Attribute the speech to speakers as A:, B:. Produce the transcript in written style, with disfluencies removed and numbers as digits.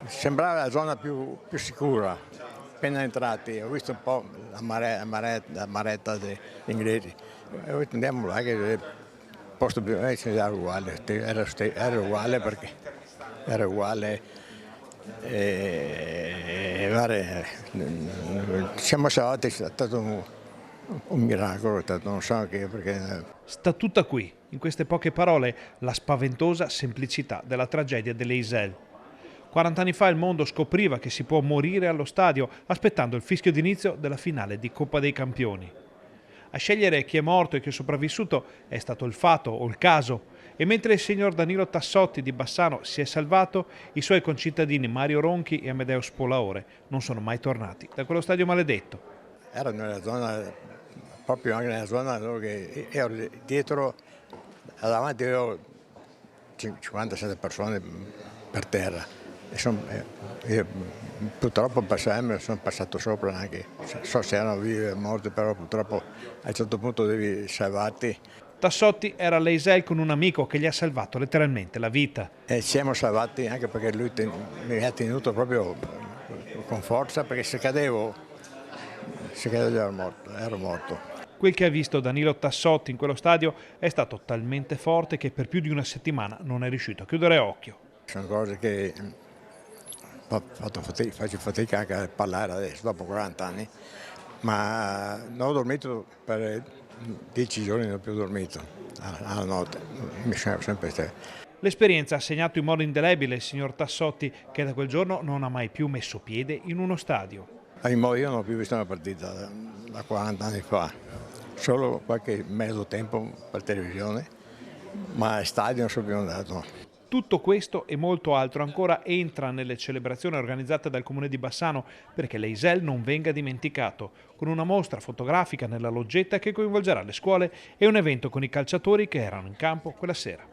A: Sembrava la zona più sicura. Appena entrati ho visto un po' la maretta degli inglesi. E ho detto andiamo là che il posto più era uguale, era uguale perché era uguale. Siamo salvati, è stato un miracolo, è stato, non so che perché.
B: Sta tutta qui, in queste poche parole, la spaventosa semplicità della tragedia dell'Eisel. 40 anni fa il mondo scopriva che si può morire allo stadio aspettando il fischio d'inizio della finale di Coppa dei Campioni. A scegliere chi è morto e chi è sopravvissuto è stato il fato o il caso. E mentre il signor Danilo Tassotti di Bassano si è salvato, i suoi concittadini Mario Ronchi e Amedeo Spolaore non sono mai tornati da quello stadio maledetto.
A: Era nella zona, proprio anche nella zona dove ero dietro, davanti avevo 57 persone per terra. Io purtroppo sono passato sopra anche, so se erano vivi o morti, però purtroppo a un certo punto devi salvarti.
B: Tassotti era all'Eisel con un amico che gli ha salvato letteralmente la vita.
A: E ci siamo salvati anche perché lui mi ha tenuto proprio con forza, perché se cadevo ero morto.
B: Quel che ha visto Danilo Tassotti in quello stadio è stato talmente forte che per più di una settimana non è riuscito a chiudere occhio.
A: Sono cose che faccio fatica anche a parlare adesso, dopo 40 anni, ma non ho dormito per 10 giorni, non ho più dormito alla notte, mi sono sempre stato.
B: L'esperienza ha segnato in modo indelebile il signor Tassotti, che da quel giorno non ha mai più messo piede in uno stadio.
A: Io non ho più visto una partita da 40 anni fa, solo qualche mezzo tempo per televisione, ma al stadio non sono più andato.
B: Tutto questo e molto altro ancora entra nelle celebrazioni organizzate dal Comune di Bassano perché l'Eisel non venga dimenticato, con una mostra fotografica nella loggetta che coinvolgerà le scuole e un evento con i calciatori che erano in campo quella sera.